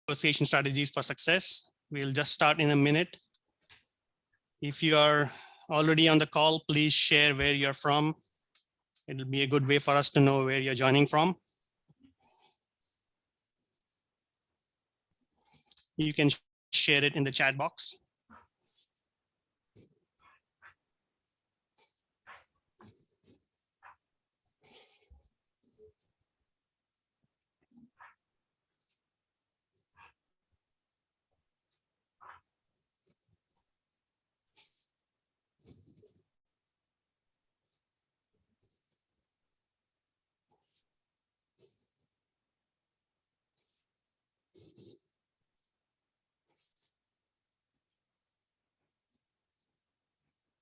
negotiation strategies for success. We'll just start in a minute. If you are already on the call, please share where you're from. It'll be a good way for us to know where you're joining from. You can share it in the chat box.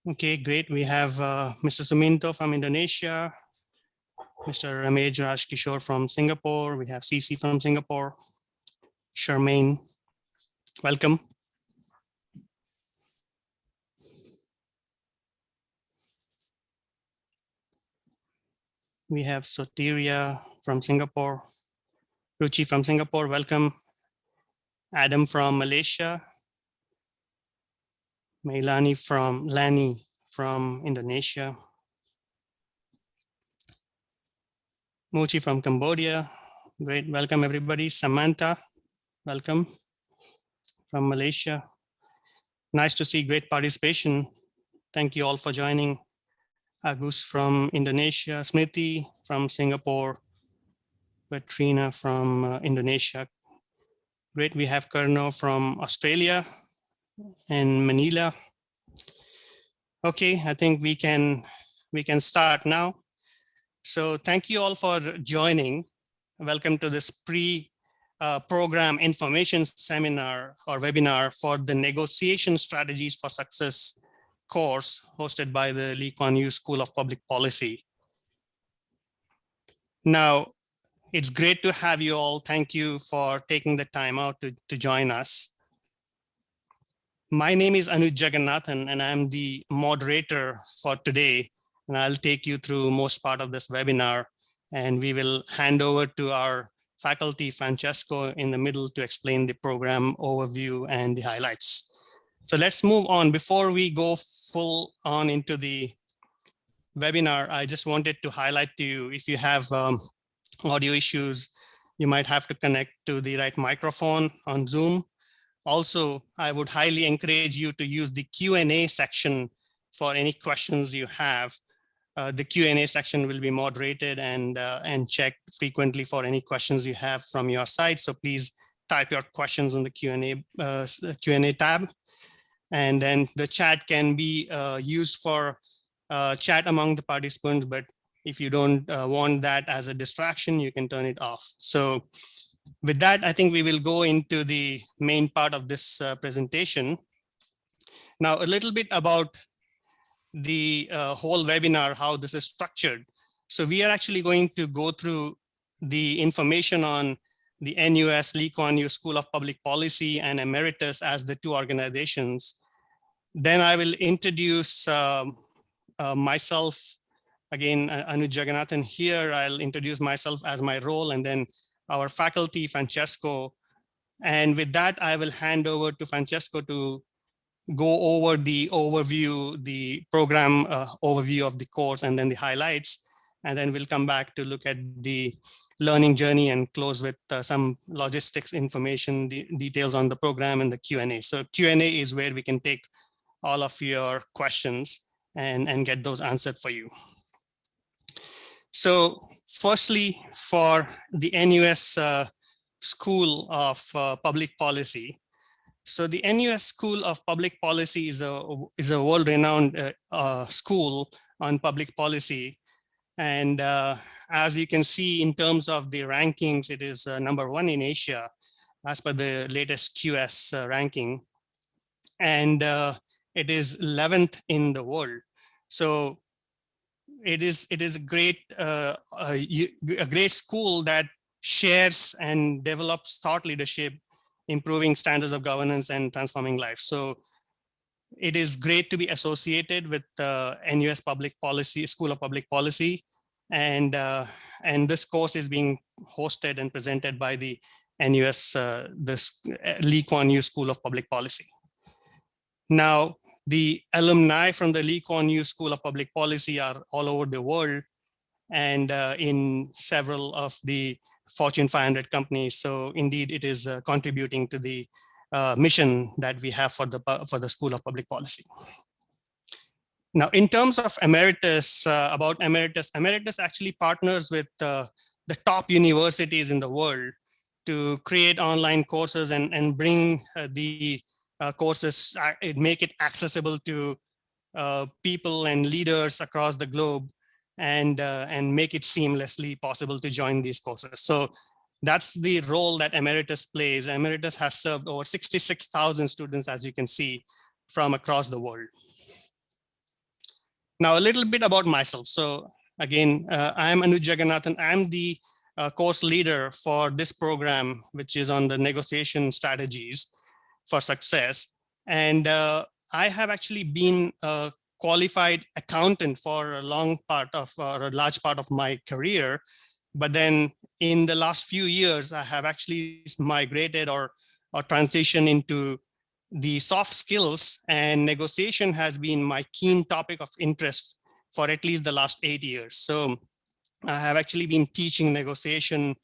Okay, great. We have Mr. Suminto from Indonesia, Mr. Ramesh Rajkishore from Singapore. We have CC from Singapore, Charmaine. Welcome. We have Soteria from Singapore, Ruchi from Singapore. Welcome. Adam from Malaysia, Lani from Indonesia, Mochi from Cambodia. Great, welcome everybody. Samantha, welcome from Malaysia. Nice to see great participation. Thank you all for joining. Agus from Indonesia, Smriti from Singapore, Katrina from Indonesia. Great, we have Karno from Australia and Manila. Okay, I think we can start now. So thank you all for joining. Welcome to this pre-program information seminar or webinar for the Negotiation Strategies for Success course hosted by the Lee Kuan Yew School of Public Policy. Now, it's great to have you all. Thank you for taking the time out to join us. My name is Anuj Jagannathan, and I'm the moderator for today. And I'll take you through most part of this webinar, and we will hand over to our faculty, Francesco, in the middle to explain the program overview and the highlights. So let's move on. Before we go full on into the webinar, I just wanted to highlight to you, if you have audio issues, you might have to connect to the right microphone on Zoom. Also, I would highly encourage you to use the Q&A section for any questions you have. The Q&A section will be moderated and checked frequently for any questions you have from your side. So please type your questions on the Q&A tab. And then the chat can be used for chat among the participants, but if you don't want that as a distraction, you can turn it off. So with that, I think we will go into the main part of this presentation. Now, a little bit about the whole webinar, how this is structured. So we are actually going to go through the information on the NUS Lee Kuan Yew School of Public Policy and Emeritus as the two organizations. Then I will introduce myself. Again, Anuj Jagannathan here. I'll introduce myself as my role, and then our faculty, Francesco. And with that, I will hand over to Francesco to go over the overview, the program overview of the course, and then the highlights. And then we'll come back to look at the learning journey and close with some logistics information, the details on the program and the Q&A. So Q&A is where we can take all of your questions and get those answered for you. So firstly, for the NUS School of Public Policy. So the NUS School of Public Policy is a world-renowned school on public policy. And as you can see in terms of the rankings, it is #1 in Asia as per the latest QS ranking. And it is 11th in the world. So it is a great school that shares and develops thought leadership, improving standards of governance and transforming life. So it is great to be associated with the NUS Public Policy School of Public Policy, and this course is being hosted and presented by the NUS, this Lee Kuan Yew School of Public Policy. Now, the alumni from the Lee Kuan Yew School of Public Policy are all over the world and in several of the Fortune 500 companies. So indeed, it is contributing to the mission that we have for the School of Public Policy. Now, in terms of Emeritus, Emeritus actually partners with the top universities in the world to create online courses and bring the courses, make it accessible to people and leaders across the globe, and make it seamlessly possible to join these courses. So that's the role that Emeritus plays. Emeritus has served over 66,000 students, as you can see, from across the world. Now, a little bit about myself. So again, I'm Anuj Jagannathan. I'm the course leader for this program, which is on the negotiation strategies for success. And I have actually been a qualified accountant for a large part of my career. But then in the last few years, I have actually migrated or transitioned into the soft skills, and negotiation has been my keen topic of interest for at least the last 8 years. So I have actually been teaching negotiation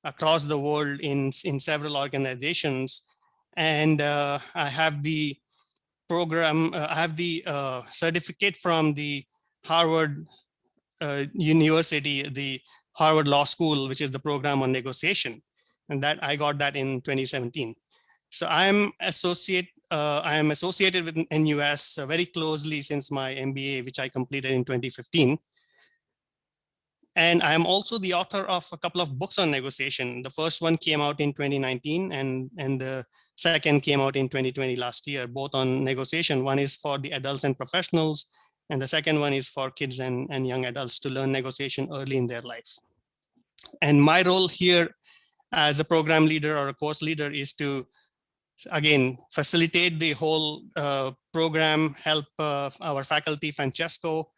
across the world in several organizations. And I have the program, I have the certificate from the Harvard University, the Harvard Law School, which is the program on negotiation. And that I got that in 2017. So I am associated with NUS very closely since my MBA, which I completed in 2015. And I am also the author of a couple of books on negotiation. The first one came out in 2019, and the second came out in 2020 last year, both on negotiation. One is for the adults and professionals, and the second one is for kids and young adults to learn negotiation early in their life. And my role here as a program leader or a course leader is to, again, facilitate the whole program, help our faculty, Francesco,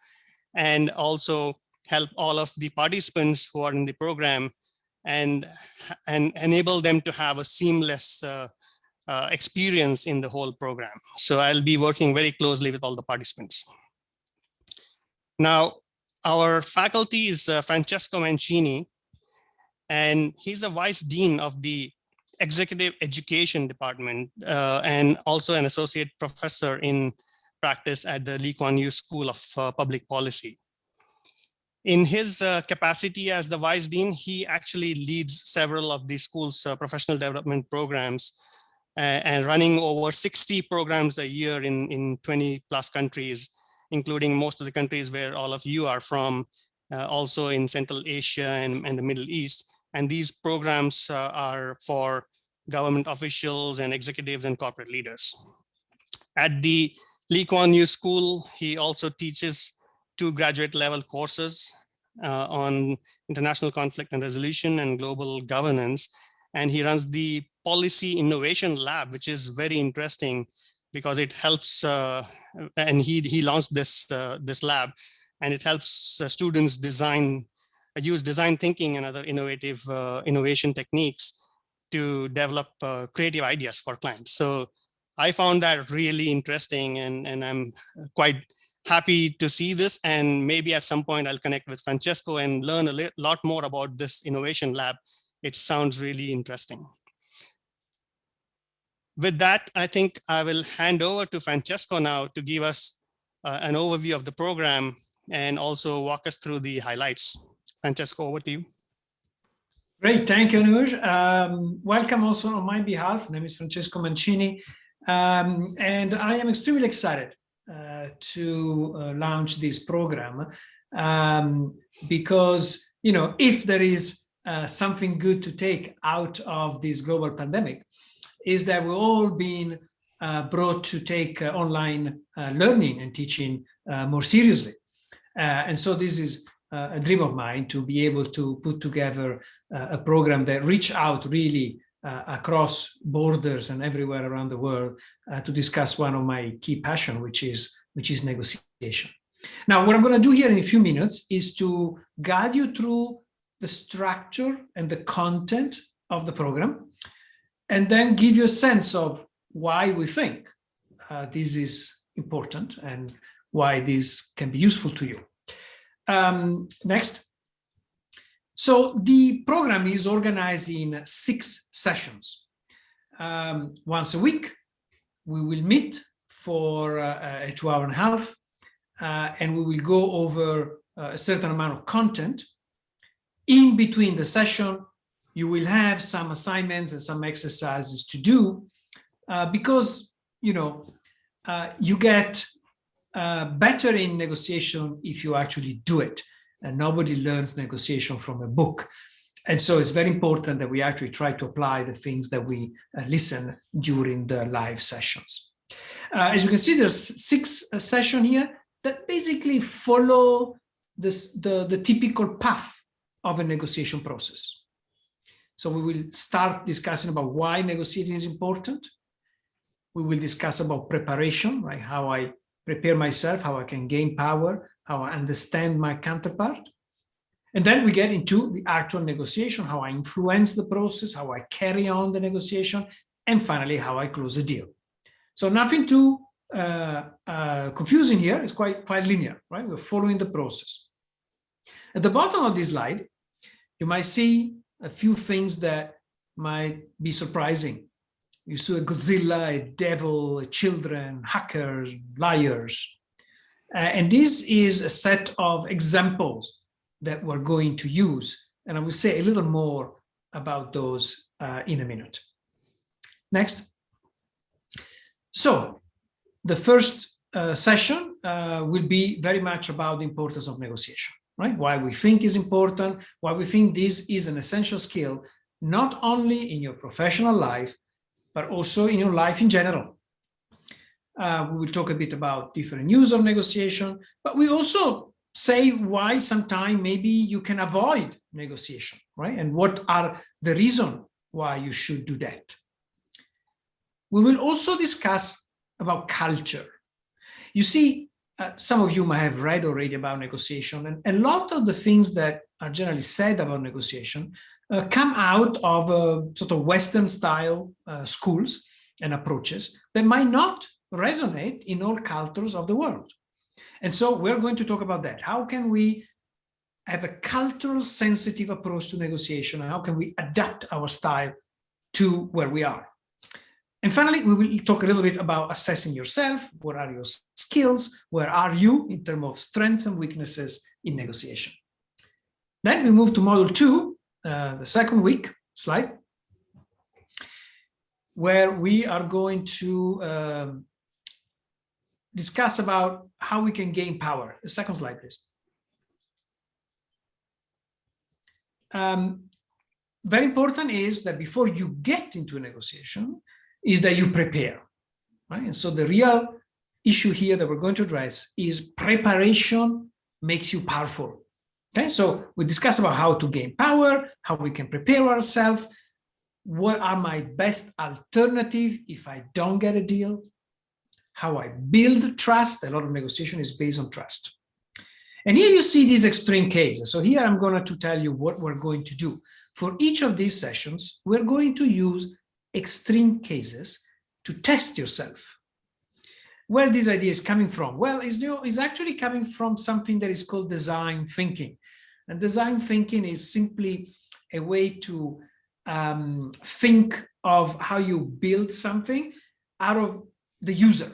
and also help all of the participants who are in the program and enable them to have a seamless experience in the whole program. So I'll be working very closely with all the participants. Now, our faculty is Francesco Mancini, and he's a vice dean of the Executive Education Department and also an associate professor in practice at the Lee Kuan Yew School of Public Policy. In his capacity as the vice dean, he actually leads several of the school's professional development programs and running over 60 programs a year in 20 plus countries, including most of the countries where all of you are from, also in Central Asia and the Middle East. And these programs are for government officials and executives and corporate leaders. At the Lee Kuan Yew School, he also teaches 2 graduate level courses on international conflict and resolution and global governance. And he runs the Policy Innovation Lab, which is very interesting because it helps, and he launched this lab, and it helps students use design thinking and other innovation techniques to develop creative ideas for clients. So I found that really interesting, and I'm quite happy to see this. And maybe at some point I'll connect with Francesco and learn a lot more about this innovation lab. It sounds really interesting. With that, I think I will hand over to Francesco now to give us an overview of the program and also walk us through the highlights. Francesco, over to you. Great, thank you, Anuj. Welcome also on my behalf. My name is Francesco Mancini, and I am extremely excited to launch this program because, you know, if there is something good to take out of this global pandemic, is that we're all being brought to take online learning and teaching more seriously. And so this is a dream of mine, to be able to put together a program that reach out really across borders and everywhere around the world to discuss one of my key passion, which is negotiation. Now, what I'm going to do here in a few minutes is to guide you through the structure and the content of the program. and then give you a sense of why we think this is important and why this can be useful to you. Next. So the program is organized in 6 sessions. Once a week, we will meet for a 2.5 hours, and we will go over a certain amount of content. In between the session, you will have some assignments and some exercises to do, because you get better in negotiation if you actually do it. And nobody learns negotiation from a book. And so it's very important that we actually try to apply the things that we listen during the live sessions. As you can see, there's 6 sessions here that basically follow the typical path of a negotiation process. So we will start discussing about why negotiating is important. We will discuss about preparation, right? How I prepare myself, how I can gain power, how I understand my counterpart. And then we get into the actual negotiation, how I influence the process, how I carry on the negotiation, and finally, how I close a deal. So nothing too confusing here. It's quite linear, right? We're following the process. At the bottom of this slide, you might see a few things that might be surprising. You see a Godzilla, a devil, children, hackers, liars. And this is a set of examples that we're going to use. And I will say a little more about those in a minute. Next. So the first session will be very much about the importance of negotiation, right? Why we think is important, why we think this is an essential skill, not only in your professional life, but also in your life in general. We will talk a bit about different use of negotiation, but we also say why sometimes maybe you can avoid negotiation, right? And what are the reasons why you should do that. We will also discuss about culture. You see, some of you might have read already about negotiation, and a lot of the things that are generally said about negotiation come out of sort of Western style schools and approaches that might not resonate in all cultures of the world. And so we're going to talk about that. How can we have a cultural sensitive approach to negotiation, and how can we adapt our style to where we are? And finally, we will talk a little bit about assessing yourself. What are your skills? Where are you in terms of strengths and weaknesses in negotiation? Then we move to module 2, the second week slide, where we are going to discuss about how we can gain power. The second slide, please. Very important is that before you get into a negotiation, is that you prepare, right? And so the real issue here that we're going to address is preparation makes you powerful. Okay, so we discuss about how to gain power, how we can prepare ourselves, what are my best alternatives if I don't get a deal, how I build trust. A lot of negotiation is based on trust. And here you see these extreme cases. So here I'm going to tell you what we're going to do. For each of these sessions, we're going to use extreme cases to test yourself. Where this idea is coming from? Well, it's actually coming from something that is called design thinking. And design thinking is simply a way to think of how you build something out of the user.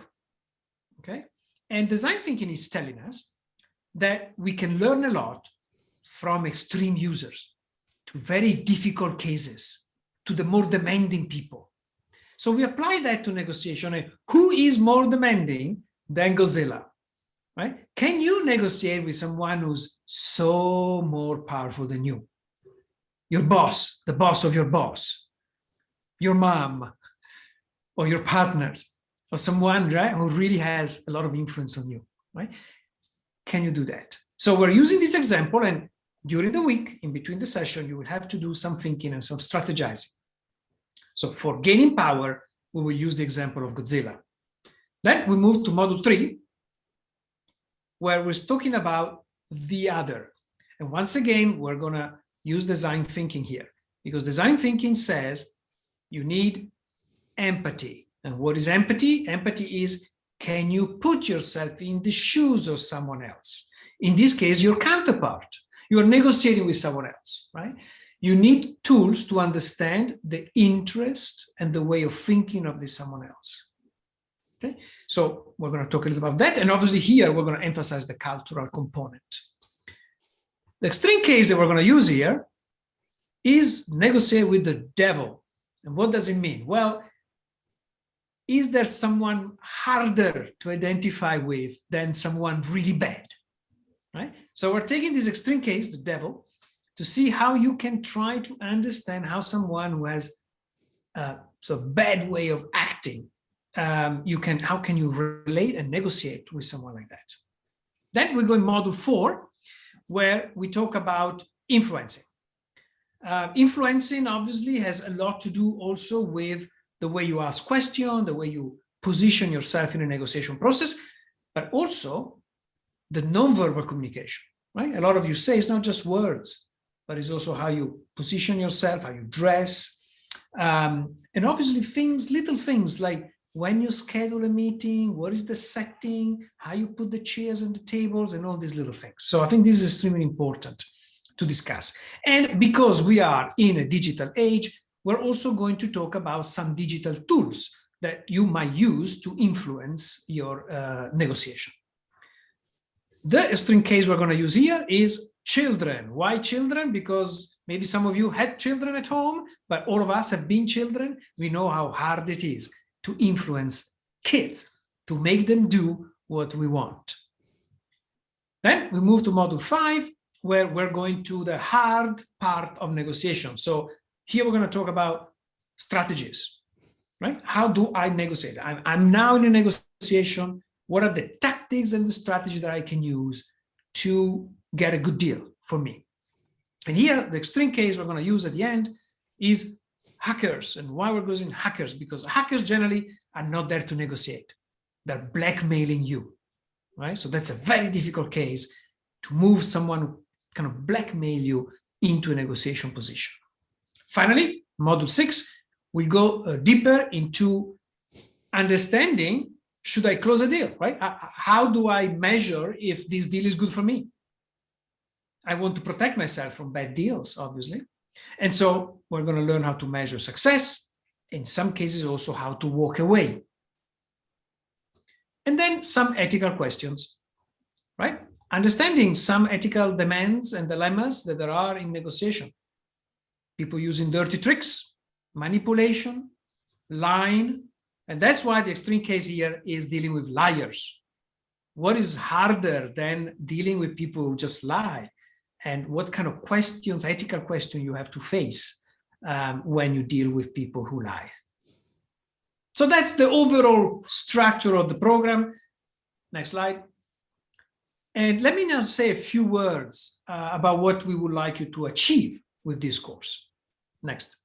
Okay? And design thinking is telling us that we can learn a lot from extreme users to very difficult cases, to the more demanding people. So we apply that to negotiation. And who is more demanding than Godzilla, right? Can you negotiate with someone who's so more powerful than you? Your boss, the boss of your boss, your mom, or your partners, or someone, right, who really has a lot of influence on you, right? Can you do that? So we're using this example, and during the week, in between the session, you will have to do some thinking and some strategizing. So for gaining power, we will use the example of Godzilla. Then we move to module 3, where we're talking about the other. And once again, we're going to use design thinking here, because design thinking says you need empathy. And what is empathy? Empathy is, can you put yourself in the shoes of someone else? In this case, your counterpart. You are negotiating with someone else, right? You need tools to understand the interest and the way of thinking of this someone else. Okay, so we're going to talk a little about that. And obviously here, we're going to emphasize the cultural component. The extreme case that we're going to use here is negotiate with the devil. And what does it mean? Well, is there someone harder to identify with than someone really bad? Right? So we're taking this extreme case, the devil, to see how you can try to understand how someone who has a bad way of acting, how can you relate and negotiate with someone like that? Then we go in module 4, where we talk about influencing. Influencing obviously has a lot to do also with the way you ask questions, the way you position yourself in a negotiation process, but also the nonverbal communication, right? A lot of you say it's not just words, but it's also how you position yourself, how you dress, and obviously little things like when you schedule a meeting, what is the setting, how you put the chairs and the tables, and all these little things. So I think this is extremely important to discuss. And because we are in a digital age, we're also going to talk about some digital tools that you might use to influence your negotiation. The extreme case we're going to use here is children. Why children? Because maybe some of you had children at home, but all of us have been children. We know how hard it is to influence kids, to make them do what we want. Then we move to module 5, where we're going to the hard part of negotiation. So here we're going to talk about strategies, right? How do I negotiate? I'm now in a negotiation. What are the tactics and the strategies that I can use to get a good deal for me? And here, the extreme case we're going to use at the end is hackers. And why we're using hackers? Because hackers generally are not there to negotiate. They're blackmailing you, right? So that's a very difficult case to move someone who kind of blackmail you into a negotiation position. Finally, module 6, we go deeper into understanding, should I close a deal, right? How do I measure if this deal is good for me? I want to protect myself from bad deals, obviously. And so we're going to learn how to measure success, in some cases also how to walk away. And then some ethical questions, right? Understanding some ethical demands and dilemmas that there are in negotiation. People using dirty tricks, manipulation, lying. And that's why the extreme case here is dealing with liars. What is harder than dealing with people who just lie? And what kind of questions, ethical questions you have to face when you deal with people who lie. So that's the overall structure of the program. Next slide. And let me now say a few words about what we would like you to achieve with this course. Next.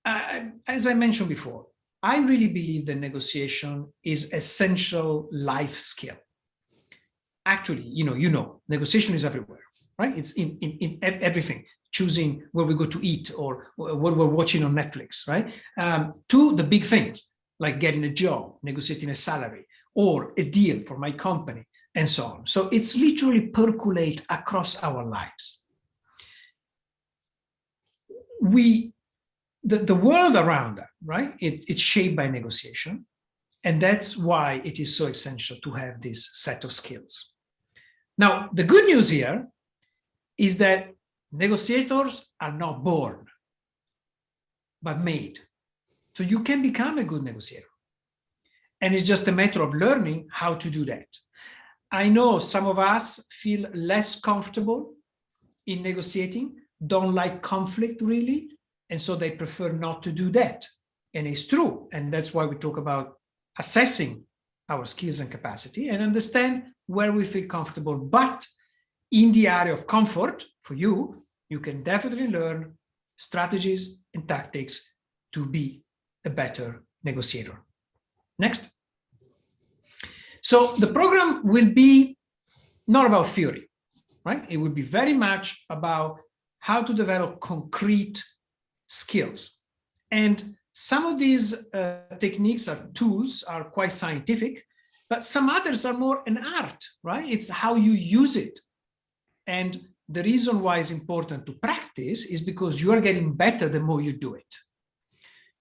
As I mentioned before, I really believe that negotiation is essential life skill. Actually, you know, negotiation is everywhere, right? It's in everything, choosing where we go to eat or what we're watching on Netflix, right? To the big things, like getting a job, negotiating a salary, or a deal for my company, and so on. So it's literally percolate across our lives. The world around us, right? It's shaped by negotiation. And that's why it is so essential to have this set of skills. Now, the good news here is that negotiators are not born, but made. So you can become a good negotiator. And it's just a matter of learning how to do that. I know some of us feel less comfortable in negotiating, don't like conflict really, and so they prefer not to do that. And it's true. And that's why we talk about assessing our skills and capacity and understand where we feel comfortable. But in the area of comfort for you, you can definitely learn strategies and tactics to be a better negotiator. Next. So the program will be not about theory, right? It will be very much about how to develop concrete skills. And some of these techniques or tools are quite scientific, but some others are more an art, right? It's how you use it. And the reason why it's important to practice is because you are getting better the more you do it.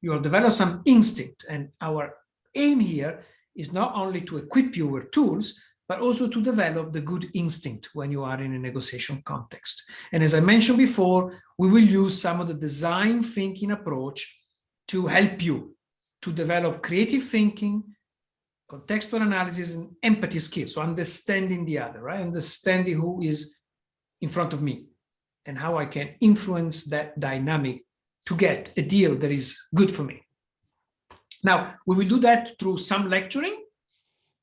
You will develop some instinct, and our aim here is not only to equip you with tools, but also to develop the good instinct when you are in a negotiation context. And as I mentioned before, we will use some of the design thinking approach to help you to develop creative thinking, contextual analysis, and empathy skills. So understanding the other, right? Understanding who is in front of me and how I can influence that dynamic to get a deal that is good for me. Now, we will do that through some lecturing,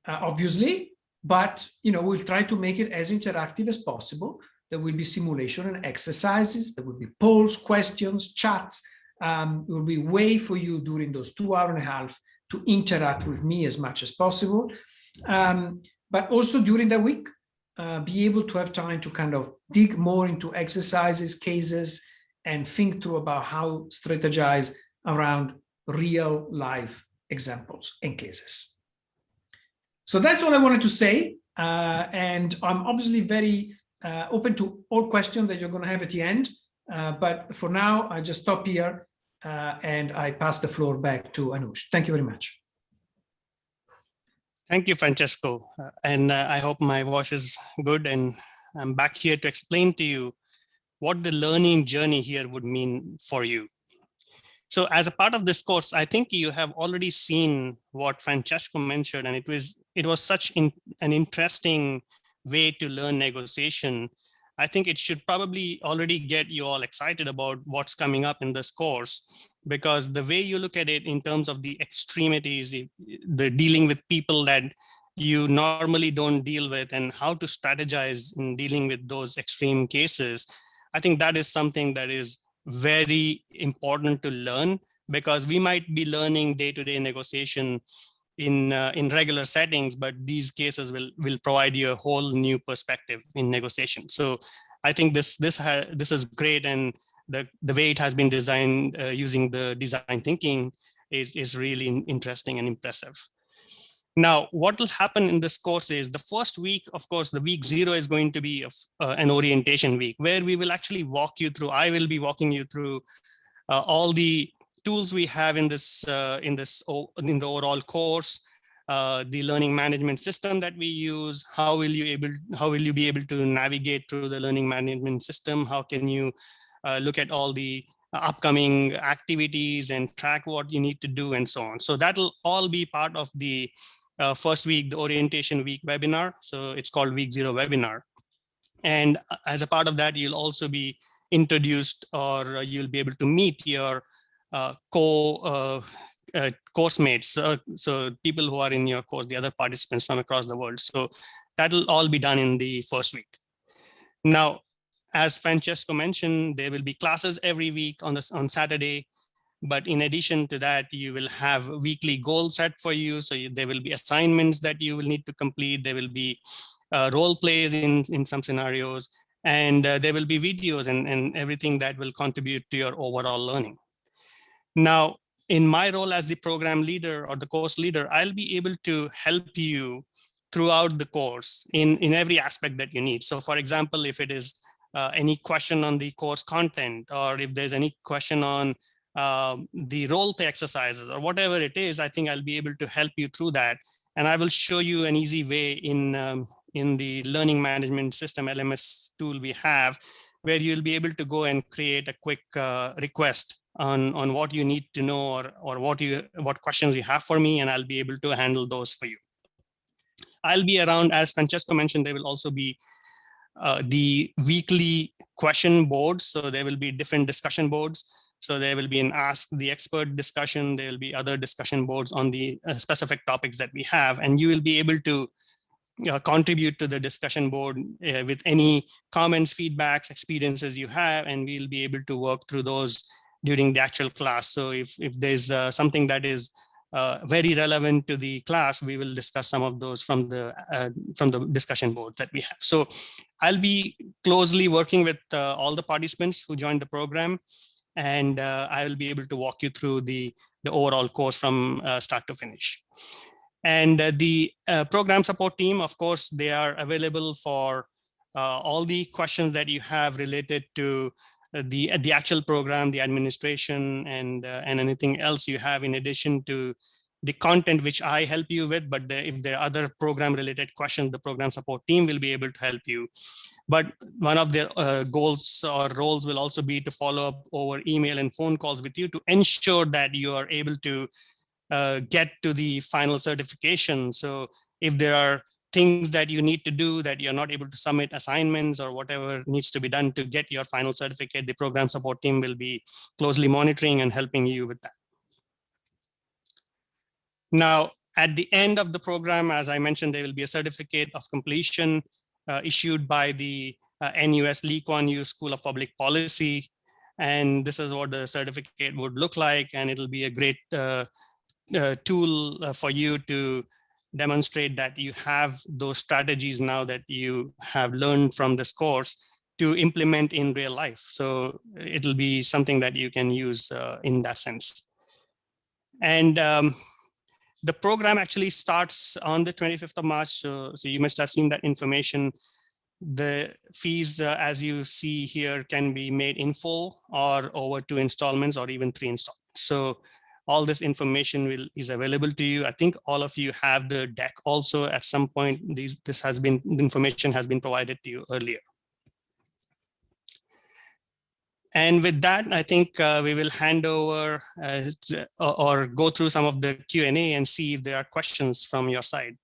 obviously, but we'll try to make it as interactive as possible. There will be simulation and exercises. There will be polls, questions, chats. It will be a way for you during those 2 hours and a half to interact with me as much as possible. But also during the week, be able to have time to kind of dig more into exercises, cases, and think through about how strategize around real life examples and cases. So that's all I wanted to say. And I'm obviously very open to all questions that you're going to have at the end. But for now, I just stop here and I pass the floor back to Anush. Thank you very much. Thank you, Francesco. And I hope my voice is good. And I'm back here to explain to you what the learning journey here would mean for you. So as a part of this course, I think you have already seen what Francesco mentioned, and it was such an interesting way to learn negotiation. I think it should probably already get you all excited about what's coming up in this course, because the way you look at it in terms of the extremities, the dealing with people that you normally don't deal with, and how to strategize in dealing with those extreme cases, I think that is something that is very important to learn, because we might be learning day-to-day negotiation in regular settings, but these cases will provide you a whole new perspective in negotiation. So I think this is great, and the way it has been designed using the design thinking is really interesting and impressive. Now, what will happen in this course is the first week, of course, the week 0 is going to be an orientation week where we will actually walk you through. I will be walking you through all the tools we have in the overall course, the learning management system that we use. How will you be able to navigate through the learning management system? How can you look at all the upcoming activities and track what you need to do and so on. So that'll all be part of the first week, the orientation week webinar. So it's called week 0 webinar. And as a part of that, you'll also be introduced, or you'll be able to meet your course mates. So people who are in your course, the other participants from across the world. So that'll all be done in the first week. Now, as Francesco mentioned, there will be classes every week on Saturday. But in addition to that, you will have weekly goals set for you. So there will be assignments that you will need to complete. There will be role plays in some scenarios. And there will be videos and everything that will contribute to your overall learning. Now, in my role as the program leader or the course leader, I'll be able to help you throughout the course in every aspect that you need. So for example, if it is any question on the course content, or if there's any question on the role play exercises or whatever it is, I think I'll be able to help you through that. And I will show you an easy way in the learning management system LMS tool we have, where you'll be able to go and create a quick request on what you need to know, or what questions you have for me, and I'll be able to handle those for you. I'll be around, as Francesco mentioned. There will also be the weekly question boards. So there will be different discussion boards. So there will be an Ask the Expert discussion. There will be other discussion boards on the specific topics that we have. And you will be able to contribute to the discussion board with any comments, feedbacks, experiences you have, and we'll be able to work through those during the actual class. So if there's something that is very relevant to the class, we will discuss some of those from the discussion board that we have. So I'll be closely working with all the participants who joined the program. and I will be able to walk you through the overall course from start to finish. And the program support team, of course, they are available for all the questions that you have related to the actual program, the administration, and anything else you have in addition to the content which I help you with. But if there are other program related questions, the program support team will be able to help you. But one of their goals or roles will also be to follow up over email and phone calls with you to ensure that you are able to get to the final certification. So if there are things that you need to do that you're not able to submit assignments or whatever needs to be done to get your final certificate, the program support team will be closely monitoring and helping you with that. Now, at the end of the program, as I mentioned, there will be a certificate of completion issued by the NUS LKY School of Public Policy. And this is what the certificate would look like. And it'll be a great tool for you to demonstrate that you have those strategies now that you have learned from this course to implement in real life. So it'll be something that you can use in that sense. And the program actually starts on the 25th of March. So you must have seen that information. The fees, as you see here, can be made in full or over 2 installments or even 3 installments. So all this information is available to you. I think all of you have the deck also at some point. The information has been provided to you earlier. And with that, I think we will hand over or go through some of the Q&A and see if there are questions from your side.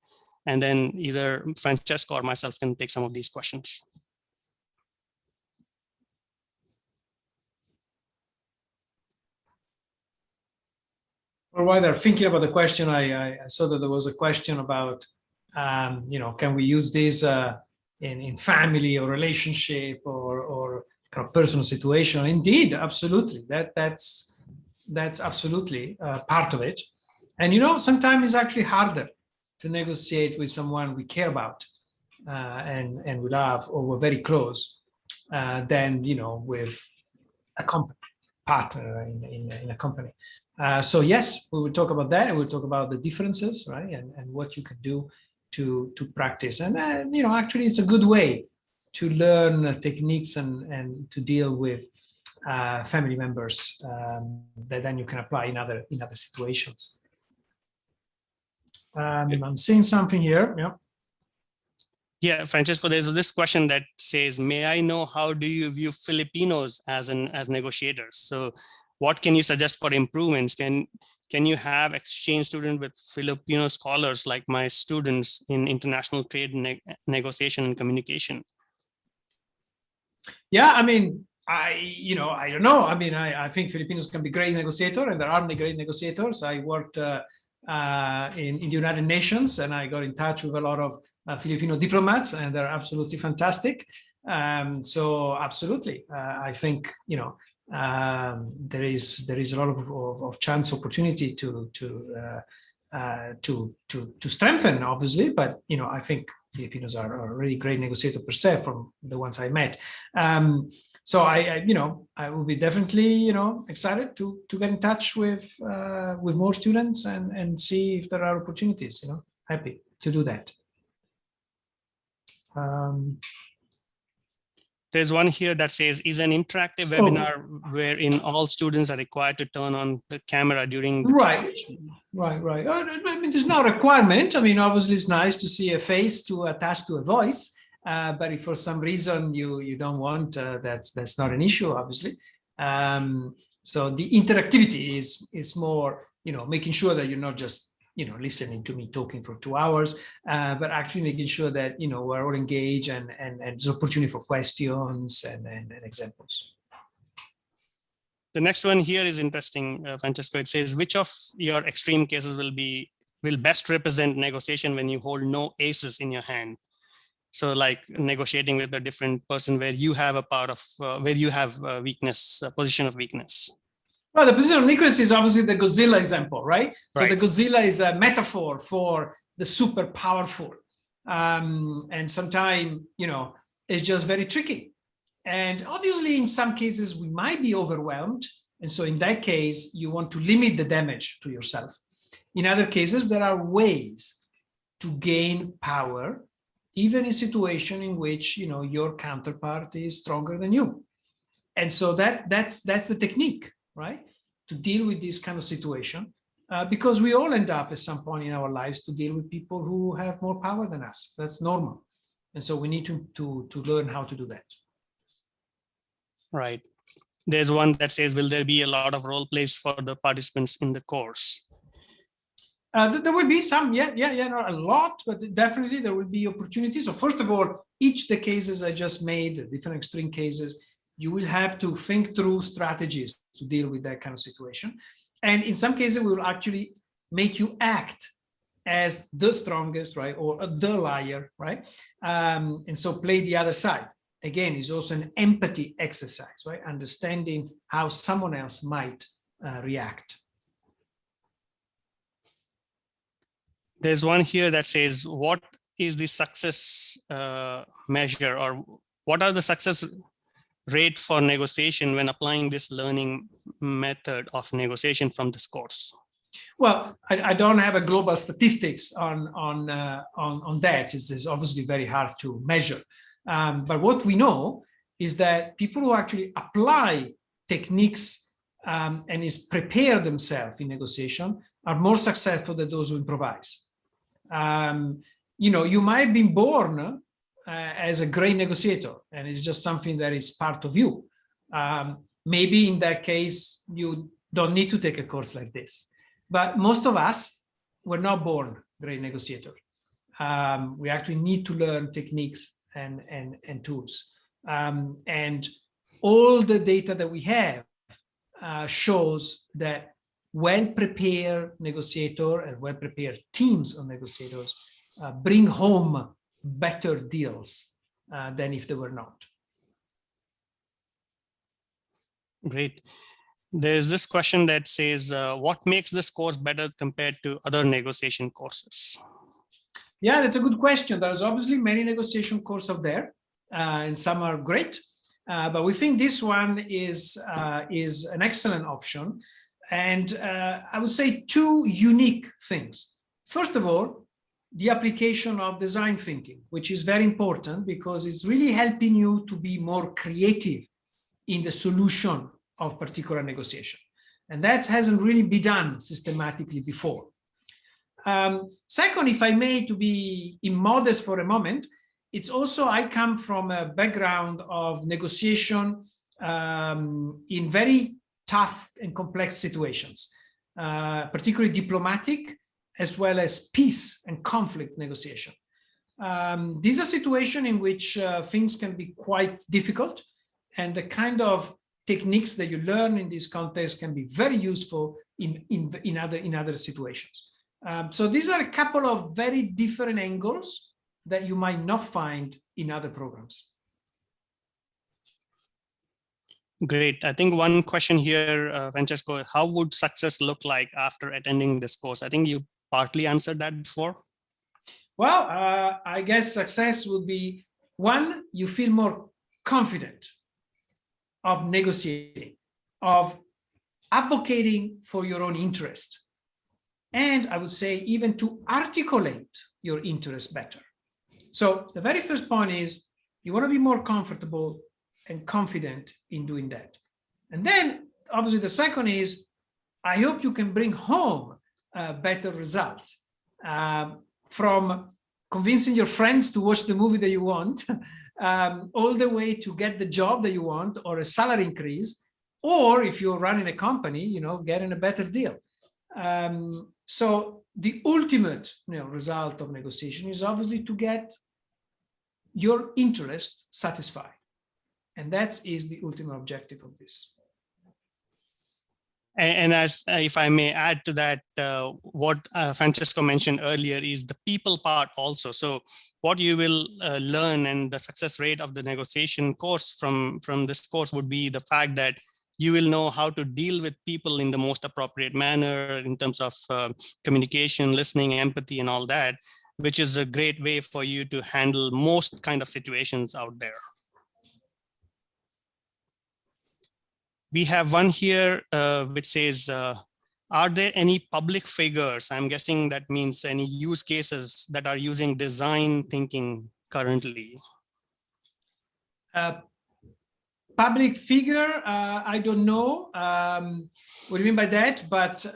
And then either Francesco or myself can take some of these questions. While they're thinking about the question, I saw that there was a question about, can we use this in family or relationship or kind of personal situation? Indeed, absolutely. That's absolutely part of it. And sometimes it's actually harder to negotiate with someone we care about and we love or we're very close than with a company partner in a company. So yes, we will talk about that. We'll talk about the differences, right, and what you can do to practice. And actually, it's a good way to learn techniques and to deal with family members that then you can apply in other situations. I'm seeing something here. Yeah. Yeah, Francesco, there's this question that says, may I know how do you view Filipinos as negotiators? So what can you suggest for improvements? Can you have exchange students with Filipino scholars like my students in international trade, negotiation and communication? Yeah, I mean, I don't know. I mean, I think Filipinos can be great negotiators, and there are great negotiators. I worked in the United Nations, and I got in touch with a lot of Filipino diplomats, and they're absolutely fantastic. So absolutely, I think there is a lot of chance opportunity to strengthen, obviously, but I think Filipinos are really great negotiators per se from the ones I met. So I will be definitely excited to get in touch with more students and see if there are opportunities. Happy to do that. There's one here that says, is an interactive webinar wherein all students are required to turn on the camera during the presentation? Right. I mean, there's no requirement. I mean, obviously it's nice to see a face to attach to a voice, but if for some reason you don't want, that's not an issue, obviously. So the interactivity is more, making sure that you're not just listening to me talking for 2 hours, but actually making sure that, we're all engaged and there's opportunity for questions and examples. The next one here is interesting, Francesco. It says, which of your extreme cases will best represent negotiation when you hold no aces in your hand? So like negotiating with a different person where you have where you have a weakness, a position of weakness. Well, the position of weakness is obviously the Godzilla example, right? So right. The Godzilla is a metaphor for the super powerful. And sometimes, it's just very tricky. And obviously, in some cases, we might be overwhelmed. And so in that case, you want to limit the damage to yourself. In other cases, there are ways to gain power, even in situation in which your counterpart is stronger than you. And so that's the technique, right? To deal with this kind of situation, because we all end up at some point in our lives to deal with people who have more power than us. That's normal. And so we need to learn how to do that. Right. There's one that says, will there be a lot of role plays for the participants in the course? There will be some, not a lot, but definitely there will be opportunities. So first of all, each the cases I just made, the different extreme cases, you will have to think through strategies to deal with that kind of situation. And in some cases, we will actually make you act as the strongest, right? Or the liar, right? And so play the other side. Again, is also an empathy exercise, right? Understanding how someone else might react. There's one here that says, what is the success measure, or what are the success rate for negotiation when applying this learning method of negotiation from this course? Well, I don't have a global statistics on that. It's obviously very hard to measure. But what we know is that people who actually apply techniques and is prepare themselves in negotiation are more successful than those who improvise. You might have been born as a great negotiator, and it's just something that is part of you. Maybe in that case, you don't need to take a course like this. But most of us were not born great negotiators. We actually need to learn techniques and tools. And all the data that we have shows that well-prepared negotiator and well-prepared teams of negotiators bring home better deals than if they were not. Great. There's this question that says, what makes this course better compared to other negotiation courses? Yeah, that's a good question. There's obviously many negotiation courses out there, and some are great, but we think this one is an excellent option. And I would say two unique things. First of all, the application of design thinking, which is very important because it's really helping you to be more creative in the solution of particular negotiation. And that hasn't really been done systematically before. Second, if I may, to be immodest for a moment, it's also, I come from a background of negotiation in very tough and complex situations, particularly diplomatic, as well as peace and conflict negotiation. These are situations in which things can be quite difficult, and the kind of techniques that you learn in this context can be very useful in other situations. So these are a couple of very different angles that you might not find in other programs. Great. I think one question here, Francesco, how would success look like after attending this course? I think you partly answered that before. Well, I guess success would be, one, you feel more confident of negotiating, of advocating for your own interest. And I would say even to articulate your interest better. So the very first point is you want to be more comfortable and confident in doing that. And then obviously the second is, I hope you can bring home better results from convincing your friends to watch the movie that you want, all the way to get the job that you want or a salary increase, or if you're running a company, getting a better deal. So the ultimate result of negotiation is obviously to get your interest satisfied. And that is the ultimate objective of this. And as if I may add to that, what Francesco mentioned earlier is the people part also. So what you will learn and the success rate of the negotiation course from this course would be the fact that you will know how to deal with people in the most appropriate manner in terms of communication, listening, empathy, and all that, which is a great way for you to handle most kind of situations out there. We have one here which says, are there any public figures? I'm guessing that means any use cases that are using design thinking currently. Public figure, I don't know what do you mean by that, but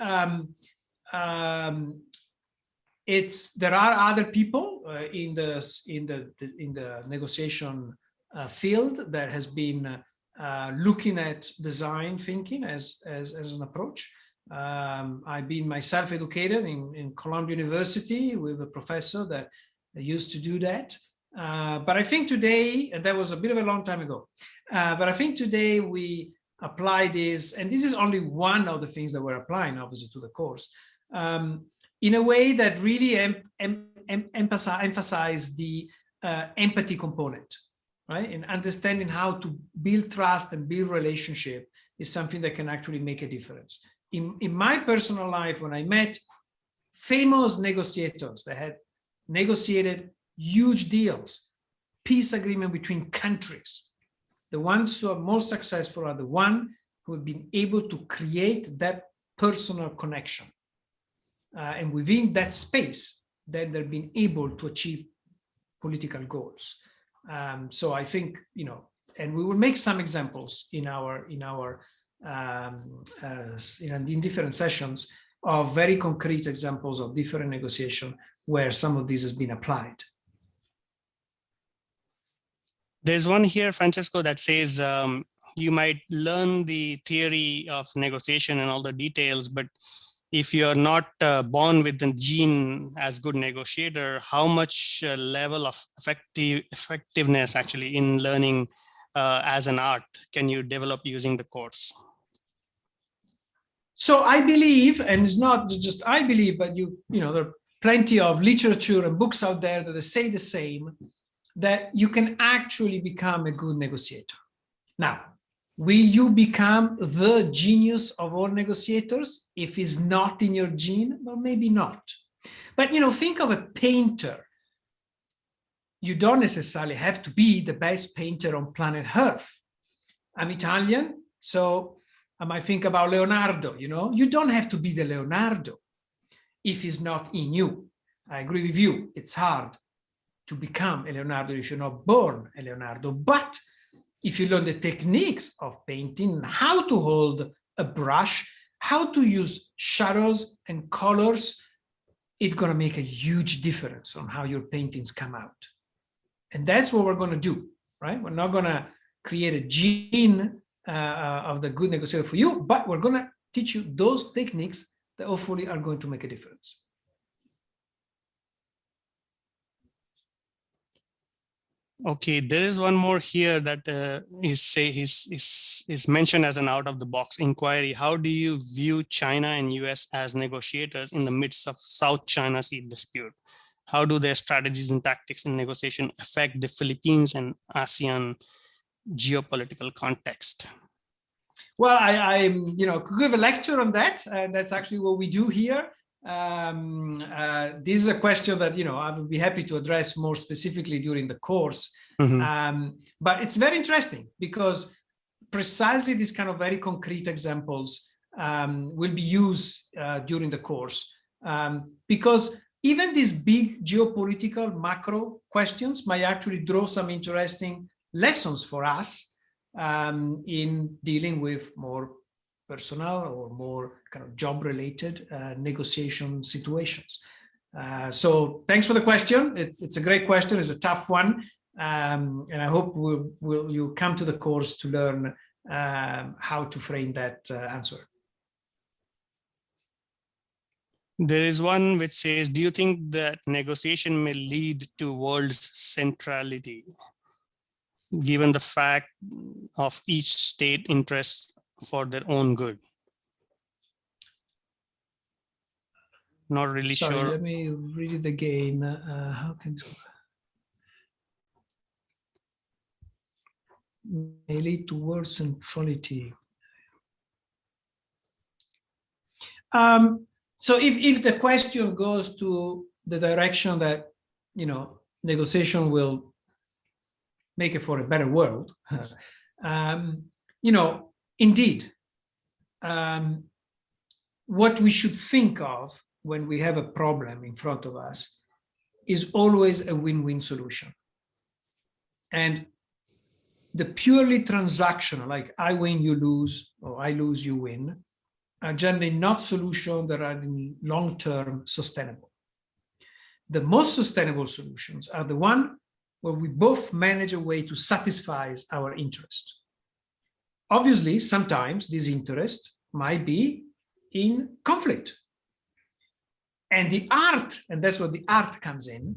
there are other people in the negotiation field that has been looking at design thinking as an approach. I've been myself educated in Columbia University with a professor that used to do that. But I think today, and that was a bit of a long time ago, but I think today we apply this, and this is only one of the things that we're applying, obviously, to the course, in a way that really emphasize the empathy component, right? And understanding how to build trust and build relationship is something that can actually make a difference. In my personal life, when I met famous negotiators that had negotiated huge deals, peace agreement between countries, the ones who are most successful are the ones who have been able to create that personal connection. And within that space, then they've been able to achieve political goals. So I think, you know, and we will make some examples in different sessions of very concrete examples of different negotiation where some of this has been applied. There's one here, Francesco, that says you might learn the theory of negotiation and all the details, but if you're not born with the gene as good negotiator, how much level of effectiveness actually in learning as an art can you develop using the course? So I believe, and it's not just I believe, but you know, there are plenty of literature and books out there that say the same, that you can actually become a good negotiator. Now, will you become the genius of all negotiators if it's not in your gene? Well, maybe not. But, you know, think of a painter. You don't necessarily have to be the best painter on planet Earth. I'm Italian, so I might think about Leonardo, you know? You don't have to be the Leonardo if it's not in you. I agree with you, it's hard to become a Leonardo if you're not born a Leonardo. But if you learn the techniques of painting, how to hold a brush, how to use shadows and colors, it's going to make a huge difference on how your paintings come out. And that's what we're going to do, right? We're not going to create a gene of the good negotiator for you, but we're going to teach you those techniques that hopefully are going to make a difference. Okay, there is one more here that is mentioned as an out-of-the-box inquiry. How do you view China and US as negotiators in the midst of South China Sea dispute? How do their strategies and tactics in negotiation affect the Philippines and ASEAN geopolitical context? Well, I you know, could give a lecture on that, and that's actually what we do here. This is a question that, you know, I would be happy to address more specifically during the course. But it's very interesting because precisely these kind of very concrete examples will be used during the course, because even these big geopolitical macro questions might actually draw some interesting lessons for us in dealing with more personal or more kind of job-related negotiation situations. So thanks for the question. It's a great question. It's a tough one. And I hope you'll come to the course to learn how to frame that answer. There is one which says, do you think that negotiation may lead to world's centrality, given the fact of each state interest for their own good? Not really sure. Let me read it again. How can may lead towards centrality? So if the question goes to the direction that, you know, negotiation will make it for a better world, you know, indeed, what we should think of when we have a problem in front of us is always a win-win solution. And the purely transactional, like I win, you lose, or I lose, you win, are generally not solutions that are in long-term sustainable. The most sustainable solutions are the one where we both manage a way to satisfy our interest. Obviously, sometimes this interest might be in conflict. And the art, and that's where the art comes in,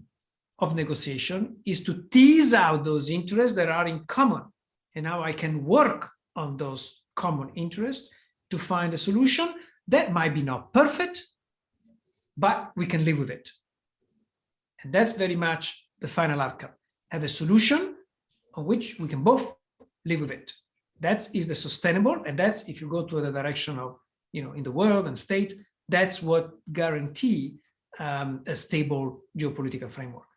of negotiation, is to tease out those interests that are in common. And how I can work on those common interests to find a solution that might be not perfect, but we can live with it. And that's very much the final outcome. Have a solution on which we can both live with it. That is the sustainable, and that's, if you go to the direction of, in the world and state, that's what guarantee a stable geopolitical framework.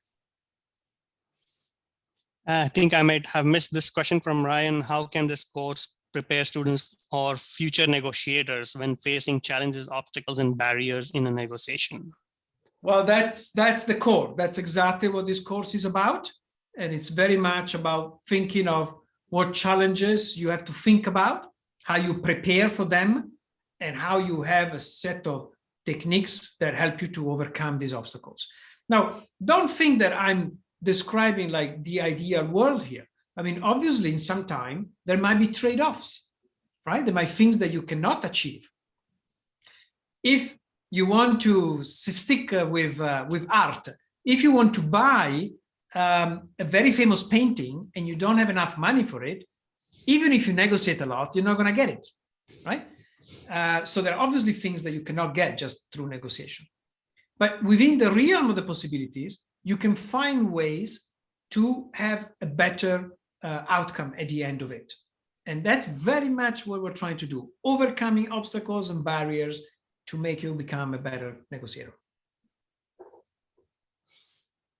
I think I might have missed this question from Ryan. How can this course prepare students or future negotiators when facing challenges, obstacles, and barriers in a negotiation? Well, that's the core. That's exactly what this course is about. And it's very much about thinking of what challenges you have to think about, how you prepare for them, and how you have a set of techniques that help you to overcome these obstacles. Now, don't think that I'm describing like the ideal world here. I mean, obviously, in some time, there might be trade-offs, right? There might be things that you cannot achieve. If you want to stick with art, if you want to buy a very famous painting and you don't have enough money for it, even if you negotiate a lot, you're not going to get it, right? So there are obviously things that you cannot get just through negotiation. But within the realm of the possibilities, you can find ways to have a better outcome at the end of it. And that's very much what we're trying to do, overcoming obstacles and barriers to make you become a better negotiator.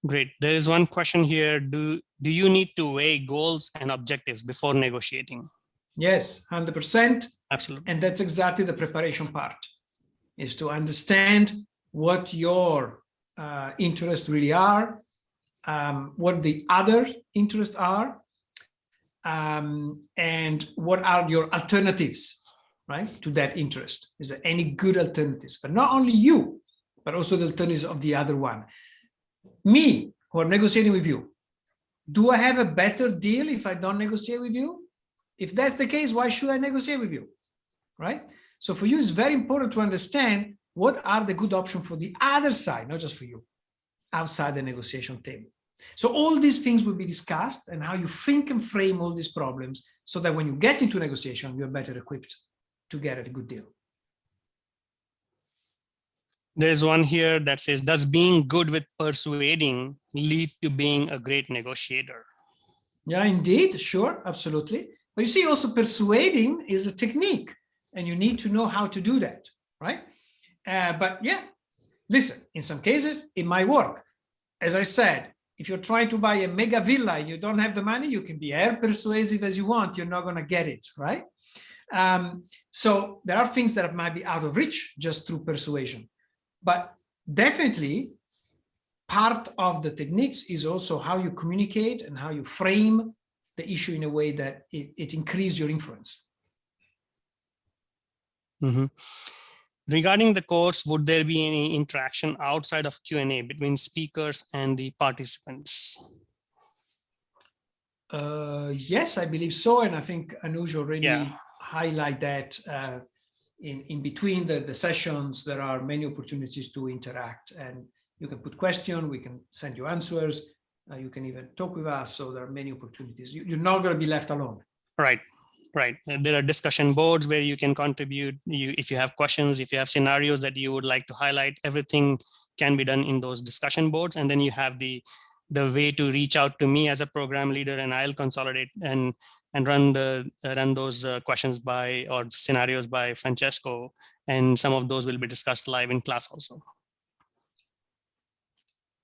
Great. There is one question here. Do you need to weigh goals and objectives before negotiating? Yes, 100%. Absolutely. And that's exactly the preparation part, is to understand what your interests really are, what the other interests are, and what are your alternatives, right, to that interest. Is there any good alternatives? But not only you, but also the alternatives of the other one. Me, who are negotiating with you, do I have a better deal if I don't negotiate with you? If that's the case, why should I negotiate with you, right? So for you, it's very important to understand what are the good options for the other side, not just for you, outside the negotiation table. So all these things will be discussed, and how you think and frame all these problems, so that when you get into negotiation, you're better equipped to get a good deal. There's one here that says, does being good with persuading lead to being a great negotiator? Yeah, indeed. Sure. Absolutely. But you see, also persuading is a technique, and you need to know how to do that, right? But yeah, listen, in some cases, it might work. As I said, if you're trying to buy a mega villa and you don't have the money, you can be as persuasive as you want. You're not going to get it, right? So there are things that might be out of reach just through persuasion. But definitely, part of the techniques is also how you communicate and how you frame the issue in a way that it increases your influence. Mm-hmm. Regarding the course, would there be any interaction outside of Q&A between speakers and the participants? Yes, I believe so. And I think Anuj already highlight that in between the sessions, there are many opportunities to interact, and you can put questions, we can send you answers, you can even talk with us. So there are many opportunities. You're not going to be left alone. Right. Right. There are discussion boards where you can contribute. If you have questions, if you have scenarios that you would like to highlight, everything can be done in those discussion boards. And then you have the way to reach out to me as a program leader, and I'll consolidate and run those questions by, or scenarios by Francesco. And some of those will be discussed live in class also.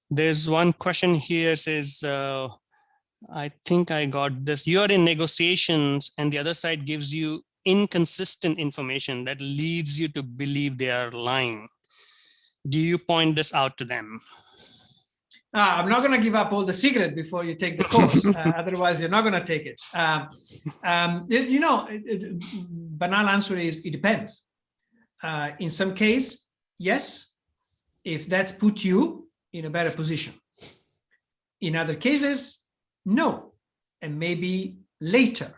There's one question here, says, I think I got this. You are in negotiations and the other side gives you inconsistent information that leads you to believe they are lying? Do you point this out to them? I'm not going to give up all the secret before you take the course. Otherwise, you're not going to take it. Banal answer is it depends. In some case, yes, if that's put you in a better position. In other cases, no, and maybe later.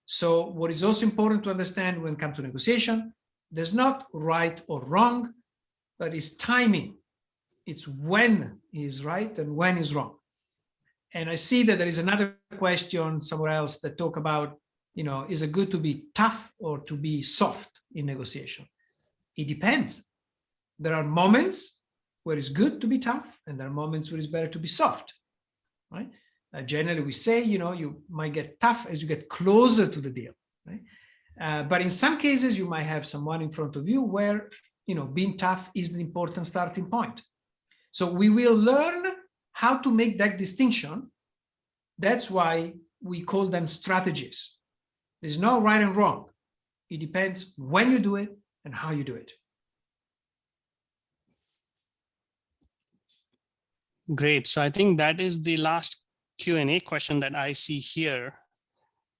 So what is also important to understand when it comes to negotiation, there's not right or wrong, but it's timing. It's when is right and when is wrong. And I see that there is another question somewhere else that talk about, is it good to be tough or to be soft in negotiation? It depends. There are moments where it's good to be tough, and there are moments where it's better to be soft, right? Generally, we say, you might get tough as you get closer to the deal, right? But in some cases, you might have someone in front of you where, being tough is the important starting point. So we will learn how to make that distinction. That's why we call them strategies. There's no right and wrong. It depends when you do it and how you do it. Great. So I think that is the last Q&A question that I see here.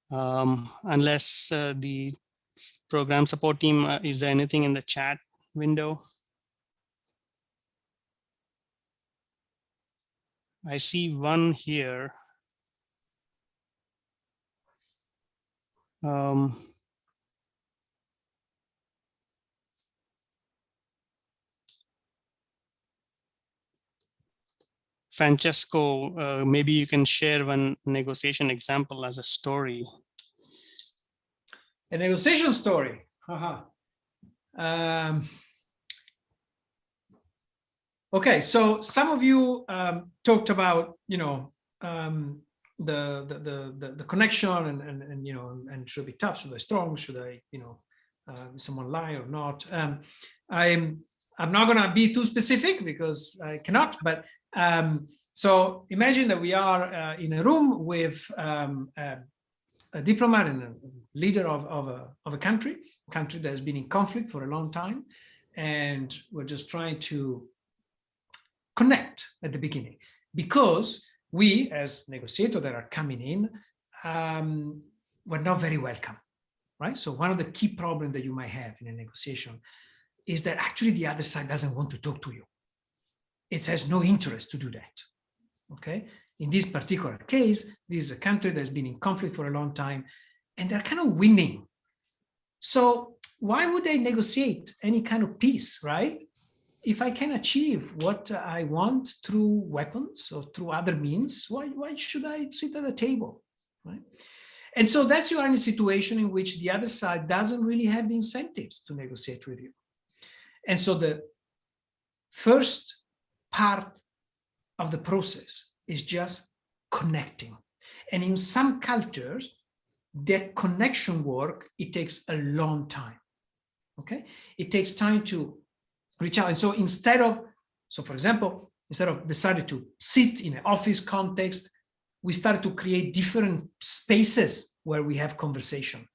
Unless the program support team, is there anything in the chat window? I see one here. Francesco, maybe you can share one negotiation example as a story. A negotiation story. Okay, so some of you talked about, the connection and should I be tough, should I be strong, should I, someone lie or not. I'm not going to be too specific because I cannot, but so imagine that we are in a room with a diplomat and a leader of a country that has been in conflict for a long time, and we're just trying to connect at the beginning, because we as negotiators that are coming in, were not very welcome, right? So one of the key problems that you might have in a negotiation is that actually the other side doesn't want to talk to you. It has no interest to do that, okay? In this particular case, this is a country that's been in conflict for a long time, and they're kind of winning. So why would they negotiate any kind of peace, right? If I can achieve what I want through weapons or through other means, why should I sit at the table, right? And so that's you are in a situation in which the other side doesn't really have the incentives to negotiate with you. And so the first part of the process is just connecting. And in some cultures, that connection work, it takes a long time, okay? It takes time to reach out. And so for example, instead of deciding to sit in an office context, we started to create different spaces where we have conversation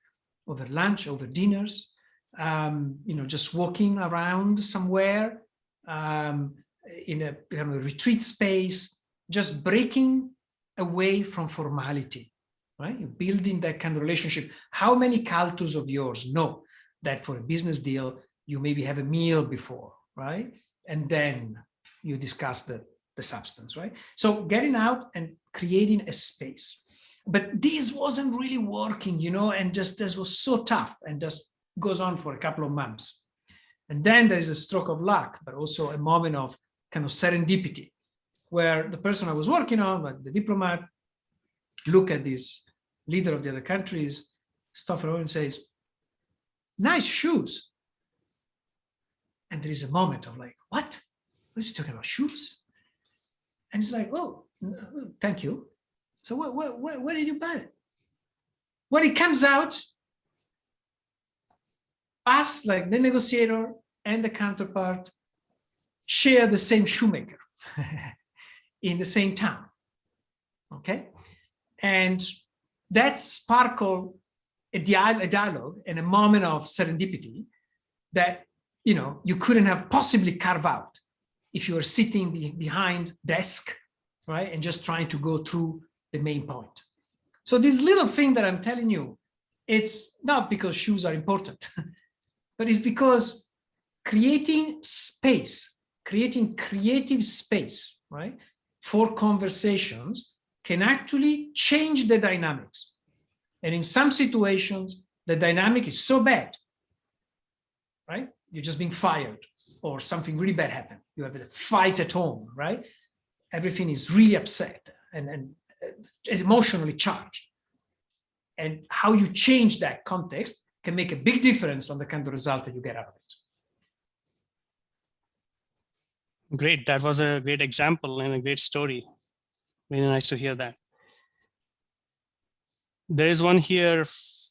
over lunch, over dinners, just walking around somewhere, in a retreat space, just breaking away from formality, right? Building that kind of relationship. How many cultures of yours know that for a business deal, you maybe have a meal before, right? And then you discuss the substance, right? So getting out and creating a space. But this wasn't really working, and just this was so tough, and just goes on for a couple of months. And then there's a stroke of luck, but also a moment of kind of serendipity, where the person I was working on, like the diplomat, look at this leader of the other countries, stuff around and says, "Nice shoes." And there is a moment of like, what? What is he talking about, shoes? And it's like, oh, thank you. So where did you buy it? When it comes out, us, like the negotiator and the counterpart, share the same shoemaker in the same town, okay? And that sparkle a dialogue and a moment of serendipity that, you know, you couldn't have possibly carved out if you were sitting behind desk, right, and just trying to go through the main point. So this little thing that I'm telling you, it's not because shoes are important, but it's because creating space, creating creative space, right, for conversations can actually change the dynamics. And in some situations, the dynamic is so bad, right? You're just being fired or something really bad happened. You have a fight at home, right? Everything is really upset and emotionally charged. And how you change that context can make a big difference on the kind of result that you get out of it. Great. That was a great example and a great story. Really nice to hear that. There is one here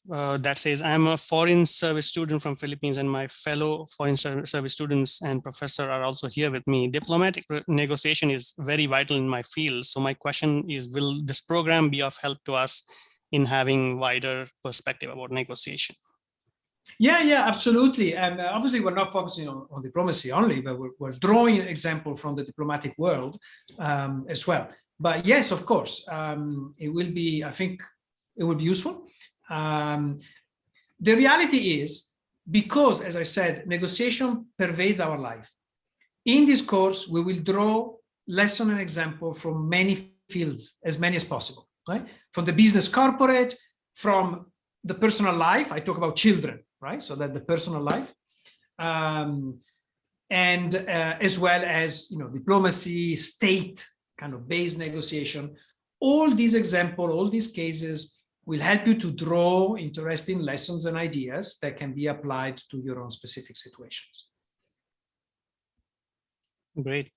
that says, I'm a foreign service student from Philippines and my fellow foreign service students and professor are also here with me. Diplomatic negotiation is very vital in my field. So my question is, will this program be of help to us in having wider perspective about negotiation? Yeah, absolutely. And obviously we're not focusing on diplomacy only, but we're drawing an example from the diplomatic world as well. But yes, of course, it will be, I think it will be useful. The reality is, because, as I said, negotiation pervades our life. In this course, we will draw lesson and example from many fields, as many as possible, right? From the business corporate, from the personal life. I talk about children, right? So that the personal life, and as well as, you know, diplomacy, state kind of based negotiation. All these examples, all these cases will help you to draw interesting lessons and ideas that can be applied to your own specific situations. Great.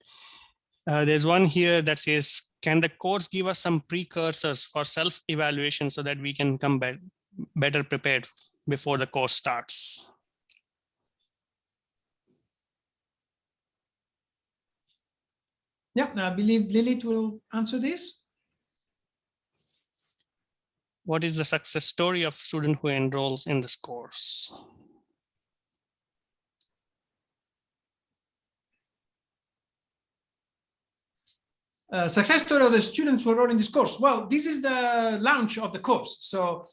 There's one here that says, can the course give us some precursors for self-evaluation so that we can come better prepared before the course starts? Yeah, I believe Lilith will answer this. What is the success story of student who enrolls in this course? Success story of the students who enroll in this course. Well, this is the launch of the course. So,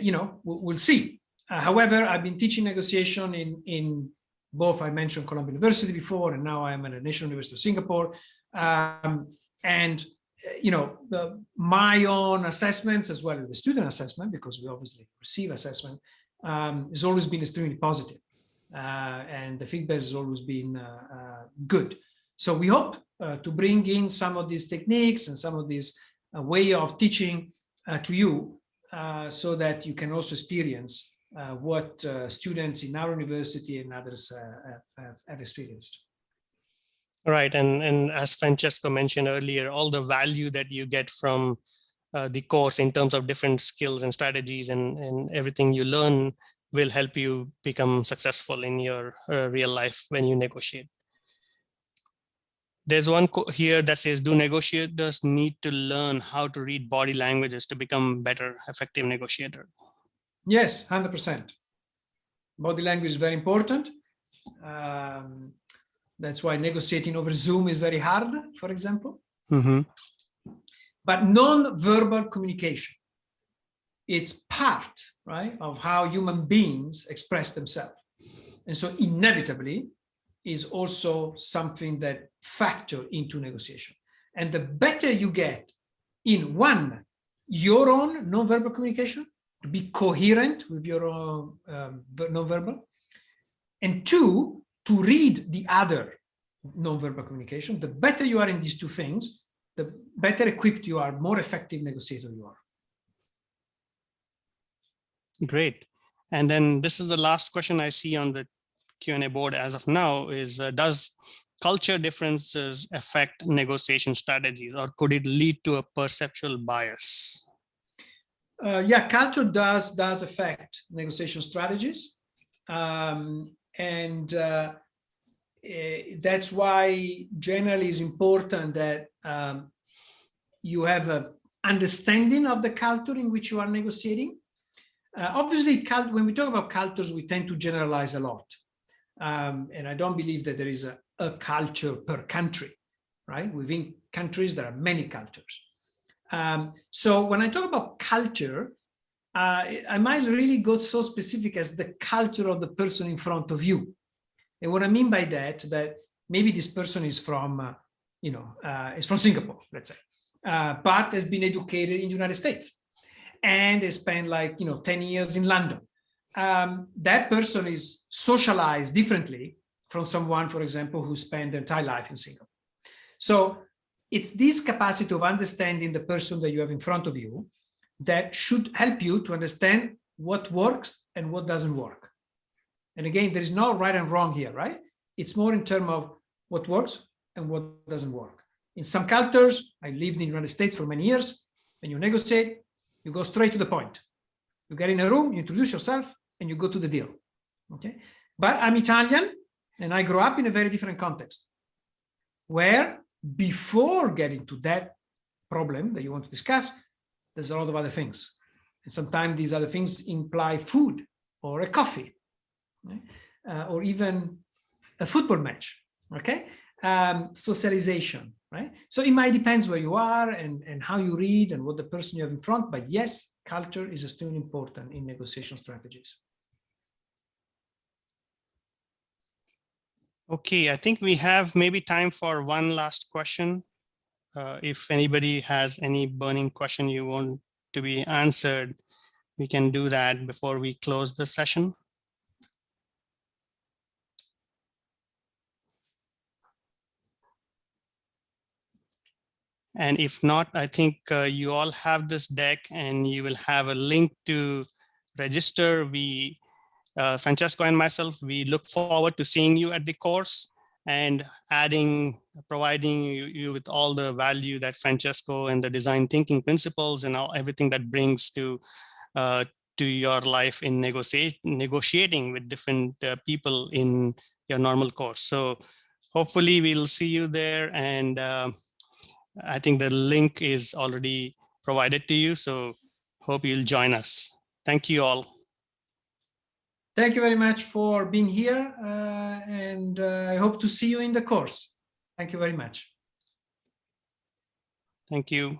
you know, we'll see. However, I've been teaching negotiation in both, I mentioned Columbia University before, and now I'm at the National University of Singapore. And you know, my own assessments as well as the student assessment, because we obviously receive assessment, has always been extremely positive. And the feedback has always been good. So we hope to bring in some of these techniques and some of these way of teaching to you so that you can also experience what students in our university and others have experienced. Right, and as Francesco mentioned earlier, all the value that you get from the course in terms of different skills and strategies and everything you learn will help you become successful in your real life when you negotiate. There's one here that says, do negotiators need to learn how to read body languages to become better, effective negotiator? Yes, 100%. Body language is very important. That's why negotiating over Zoom is very hard, for example. Mm-hmm. But non-verbal communication, it's part, right, of how human beings express themselves. And so inevitably is also something that factor into negotiation. And the better you get in one, your own non-verbal communication, to be coherent with your own non-verbal, and two, to read the other non-verbal communication, the better you are in these two things, the better equipped you are, more effective negotiator you are. Great. And then this is the last question I see on the Q&A board as of now is, does culture differences affect negotiation strategies, or could it lead to a perceptual bias? Yeah, culture does affect negotiation strategies. That's why generally it's important that you have an understanding of the culture in which you are negotiating. Obviously, when we talk about cultures, we tend to generalize a lot. And I don't believe that there is a culture per country, right? Within countries, there are many cultures. So when I talk about culture, I might really go so specific as the culture of the person in front of you. And what I mean by that maybe this person is from, is from Singapore, let's say, but has been educated in the United States and has spent 10 years in London. That person is socialized differently from someone, for example, who spent their entire life in Singapore. So it's this capacity of understanding the person that you have in front of you that should help you to understand what works and what doesn't work. And again, there is no right and wrong here, right? It's more in terms of what works and what doesn't work. In some cultures, I lived in the United States for many years, when you negotiate, you go straight to the point. You get in a room, you introduce yourself, and you go to the deal, okay? But I'm Italian, and I grew up in a very different context, where before getting to that problem that you want to discuss, there's a lot of other things. And sometimes these other things imply food or a coffee, okay? Or even a football match, okay? Socialization, right? So it might depend where you are and how you read and what the person you have in front, but yes, culture is extremely important in negotiation strategies. Okay, I think we have maybe time for one last question. If anybody has any burning question you want to be answered, we can do that before we close the session. And if not, I think you all have this deck and you will have a link to register. Francesco and myself, we look forward to seeing you at the course and providing you with all the value that Francesco and the design thinking principles and everything that brings to your life in negotiating with different people in your normal course. So hopefully we'll see you there, and I think the link is already provided to you. So hope you'll join us. Thank you all. Thank you very much for being here, and I hope to see you in the course. Thank you very much. Thank you.